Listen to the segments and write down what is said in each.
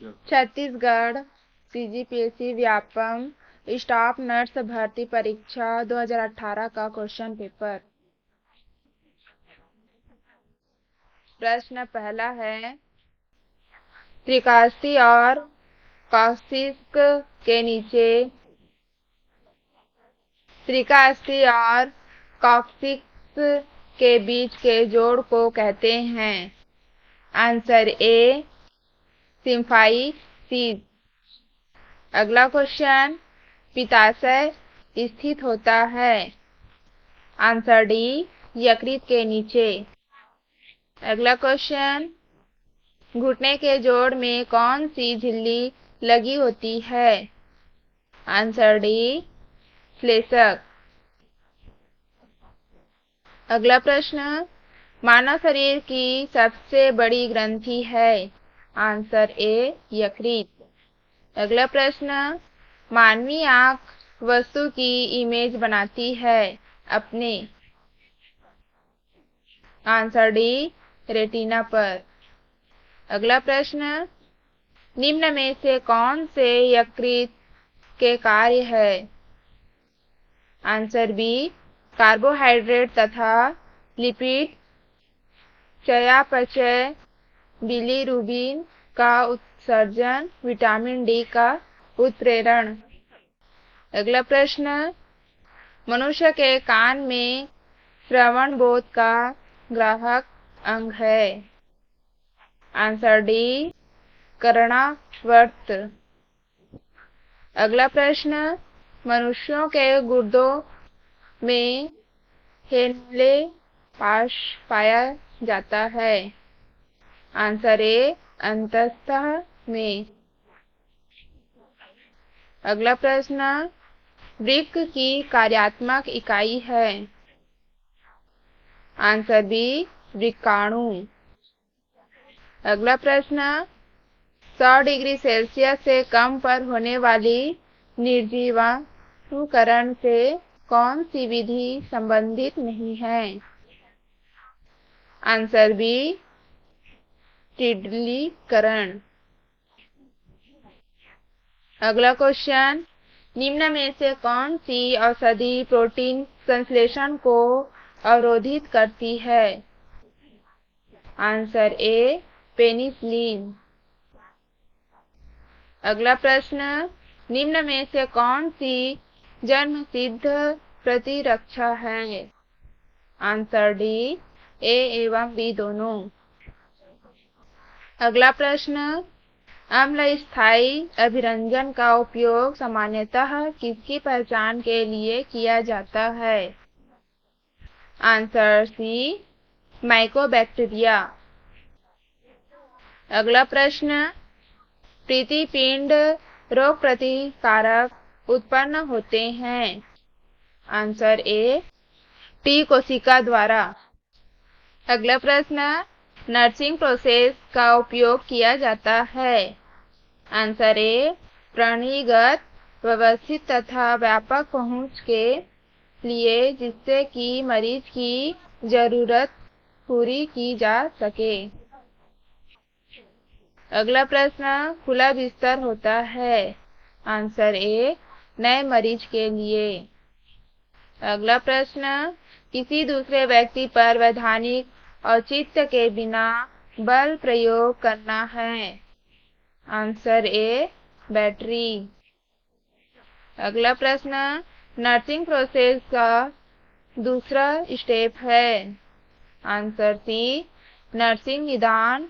Chhattisgarh CGPSC Vyapam staff nurse भर्ती परीक्षा 2018 का क्वेश्चन पेपर। प्रश्न पहला है, त्रिकास्ती और कॉक्सिक के नीचे त्रिकास्ती और कॉक्सिक्स के बीच के जोड़ को कहते हैं। Answer A symphysis. अगला क्वेश्चन, पित्ताशय स्थित होता है। आंसर डी यकृत के नीचे। अगला क्वेश्चन, घुटने के जोड़ में कौन सी झिल्ली लगी होती है। आंसर डी श्लेष्मक। अगला प्रश्न, मानव शरीर की सबसे बड़ी ग्रंथि है। आंसर ए यकृत। अगला प्रश्न, मानवीय आंख वस्तु की इमेज बनाती है अपने। आंसर डी रेटिना पर। अगला प्रश्न, निम्न में से कौन से यकृत के कार्य है। आंसर बी कार्बोहाइड्रेट तथा लिपिड चयापचय, बिलीरुबिन का उत्सर्जन, विटामिन डी का उत्प्रेरण। अगला प्रश्न, मनुष्य के कान में श्रवण बोध का ग्राहक अंग है। आंसर डी कर्णावर्त। अगला प्रश्न, मनुष्यों के गुर्दों में हेनले पाश पाया जाता है। आंसर ए अंतस्तः में। अगला प्रश्न, वृक्क की कार्यात्मक इकाई है। आंसर बी वृक्काणु। अगला प्रश्न, 100 डिग्री सेल्सियस से कम पर होने वाली निर्जीवाणुकरण से कौन सी विधि संबंधित नहीं है। आंसर बी टिड्लीकरण। अगला क्वेश्चन, निम्न में से कौन सी औषधि प्रोटीन संश्लेषण को अवरोधित करती है। Answer A penicillin. अगला प्रश्न, निम्न में से कौन सी जन्मसिद्ध प्रतिरक्षा है। आंसर डी ए एवं बी दोनों। अगला प्रश्न, अम्ल स्थायी अभिरंजन का उपयोग सामान्यतः किसकी पहचान के लिए किया जाता है। Answer C mycobacteria. अगला प्रश्न, प्रतिपिंड रोग प्रतिकारक उत्पन्न होते हैं। आंसर ए टी कोशिका द्वारा। अगला प्रश्न, नर्सिंग प्रोसेस का उपयोग किया जाता है। आंसर ए प्रणालीगत, व्यवस्थित तथा व्यापक पहुंच के लिए, जिससे कि मरीज की जरूरत पूरी की जा सके। अगला प्रश्न, खुला बिस्तर होता है। आंसर ए नए मरीज के लिए। अगला प्रश्न, किसी दूसरे व्यक्ति पर वैधानिक औचित्य के बिना बल प्रयोग करना है। Answer A battery. अगला प्रश्न, नर्सिंग प्रोसेस का दूसरा स्टेप है। आंसर सी नर्सिंग निदान,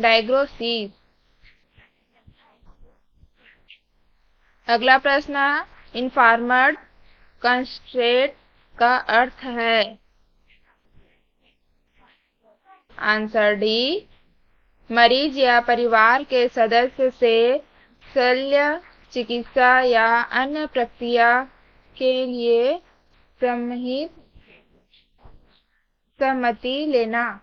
डायग्नोसिस। अगला प्रश्न, इन्फॉर्मड कंस्ट्रेंट का अर्थ है। आंसर डी मरीज या परिवार के सदस्य से शल्य चिकित्सा या अन्य प्रक्रिया के लिए प्रमाणित सहमति लेना।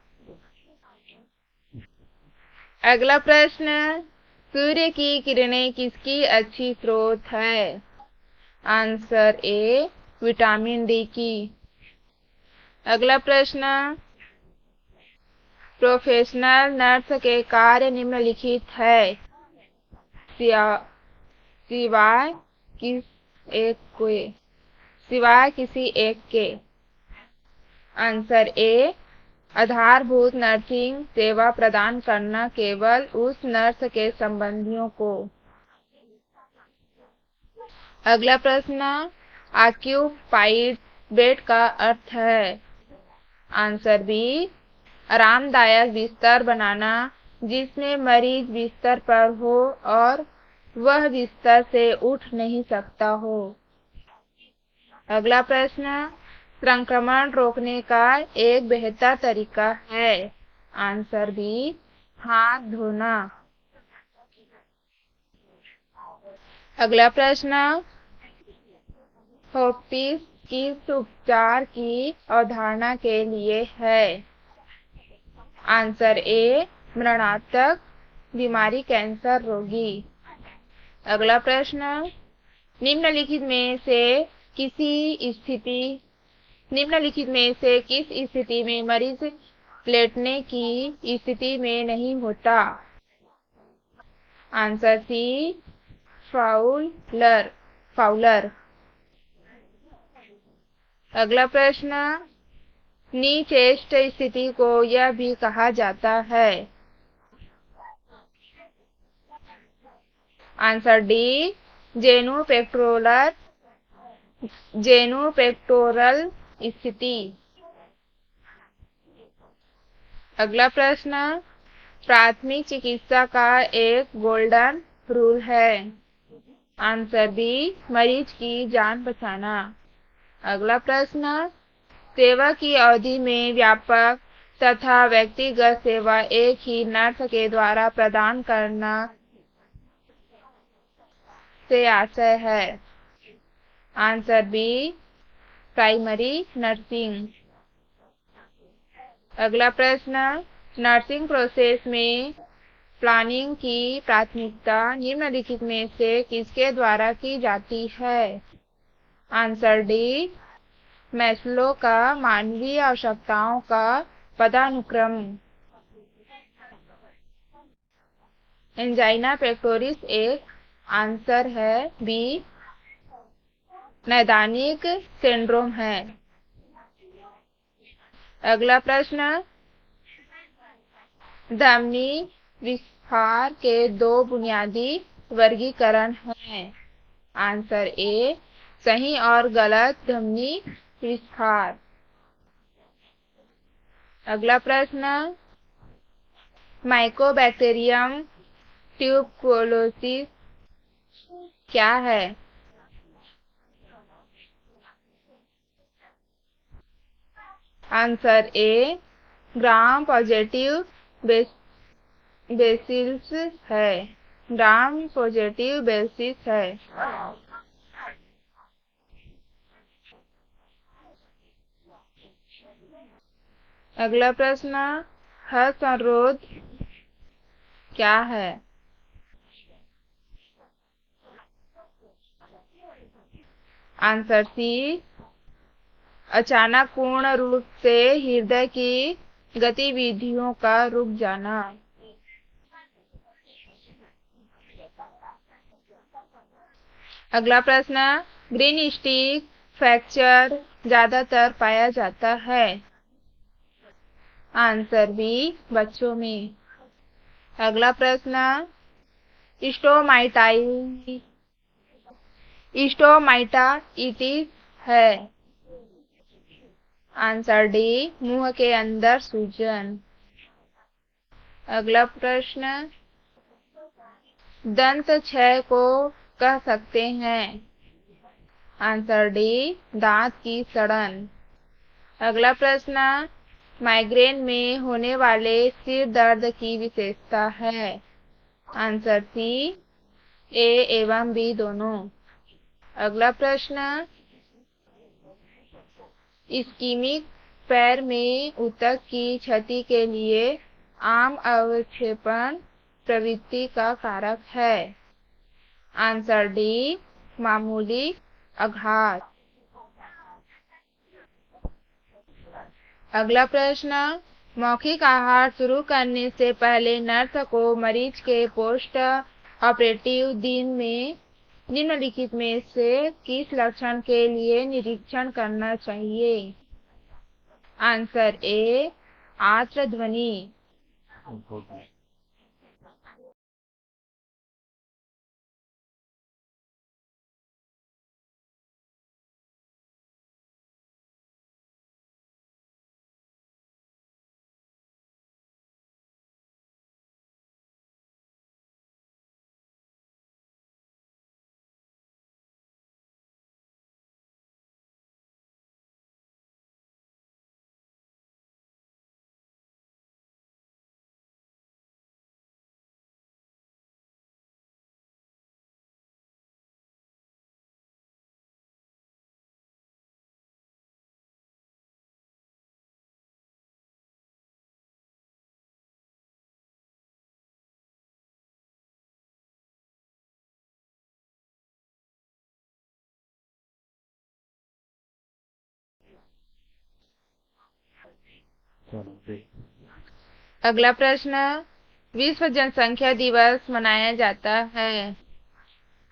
अगला प्रश्न, सूर्य की किरणें किसकी अच्छी स्रोत है। आंसर ए विटामिन डी की। अगला प्रश्न, प्रोफेशनल नर्स के कार्य निम्नलिखित है। सिया- सिवाय किस एक के सिवाय किसी एक के। आंसर ए, आधारभूत नर्सिंग सेवा प्रदान करना केवल उस नर्स के संबंधियों को। अगला प्रश्न, ऑक्यूपाइड बेड का अर्थ है। आंसर बी, आरामदायक बिस्तर बनाना जिसमें मरीज बिस्तर पर हो और वह बिस्तर से उठ नहीं सकता हो। अगला प्रश्न, संक्रमण रोकने का एक बेहतर तरीका है। आंसर बी, हाथ धोना। अगला प्रश्न, होप्टिस किस उपचार की अवधारणा के लिए है। आंसर ए, मरणांतक बीमारी कैंसर रोगी। अगला प्रश्न, निम्नलिखित में से किस स्थिति में मरीज लेटने की स्थिति में नहीं होता। Answer C, Fowler. अगला प्रश्न, नी चेस्ट स्थिति को यह भी कहा जाता है। आंसर डी, जेनुपेक्टोरल स्थिति। अगला प्रश्न, प्राथमिक चिकित्सा का एक गोल्डन रूल है। आंसर बी, मरीज की जान बचाना। अगला प्रश्न, सेवा की अवधि में व्यापक तथा व्यक्तिगत सेवा एक ही नर्स के द्वारा प्रदान करना से आशय है। Answer B, primary nursing. अगला प्रश्न, नर्सिंग प्रोसेस में प्लानिंग की प्राथमिकता निम्नलिखित में से किसके द्वारा की जाती है। आंसर डी, मैस्लो का मानवीय आवश्यकताओं का पदानुक्रम। एंजाइना पेक्टोरिस एक। आंसर है बी, नैदानिक सिंड्रोम है। अगला प्रश्न, धमनी विस्फार के दो बुनियादी वर्गीकरण हैं। आंसर ए, सही और गलत धमनी विस्फार। अगला प्रश्न, माइकोबैक्टीरियम ट्यूबरकुलोसिस क्या है। आंसर ए, ग्राम पॉजिटिव बेसिल्स है। ग्राम पॉजिटिव बेसिस है। अगला प्रश्न, हृदय क्या है। आंसर सी, अचानक पूर्ण रूप से हृदय की गतिविधियों का रुक जाना। अगला प्रश्न, ग्रीन स्टिक फ्रैक्चर ज्यादातर पाया जाता है। आंसर बी, बच्चों में। अगला प्रश्न, स्टोमाइटाइटिस है। आंसर डी, मुंह के अंदर सूजन। अगला प्रश्न, दंत क्षय को कह सकते हैं। आंसर डी, दांत की सड़न। अगला प्रश्न, माइग्रेन में होने वाले सिर दर्द की विशेषता है। आंसर सी, ए एवं बी दोनों। अगला प्रश्न, इस्कीमिक पैर में ऊतक की क्षति के लिए आम अवक्षेपण प्रवृत्ति का कारक है। आंसर डी, मामूली आघात। अगला प्रश्न, मौखिक आहार शुरू करने से पहले नर्स को मरीज के पोस्ट ऑपरेटिव दिन में निम्नलिखित में से किस लक्षण के लिए निरीक्षण करना चाहिए? आंसर ए, आर्द्र ध्वनि। अगला प्रश्न, विश्व जनसंख्या दिवस मनाया जाता है?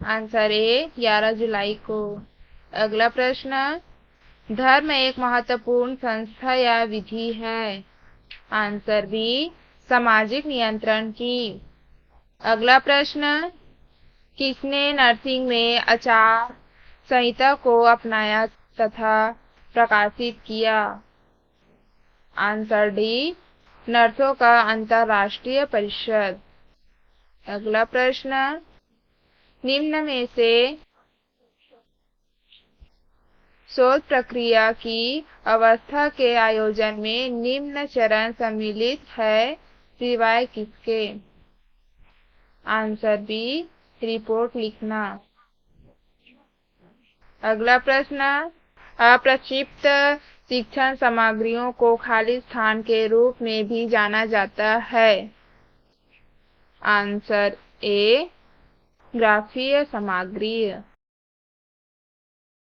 आंसर ए, 11 जुलाई को। अगला प्रश्न, धर्म एक महत्वपूर्ण संस्था या विधि है? आंसर बी, सामाजिक नियंत्रण की। अगला प्रश्न, किसने नर्सिंग में आचार संहिता को अपनाया तथा प्रकाशित किया? आंसर डी, नर्सों का अंतर्राष्ट्रीय परिषद। अगला प्रश्न, निम्न में से शोध प्रक्रिया की अवस्था के आयोजन में निम्न चरण सम्मिलित है सिवाय किसके? आंसर बी, रिपोर्ट लिखना। अगला प्रश्न, अप्रक्षिप्त शिक्षण सामग्रियों को खाली स्थान के रूप में भी जाना जाता है? आंसर ए, ग्राफीय सामग्री।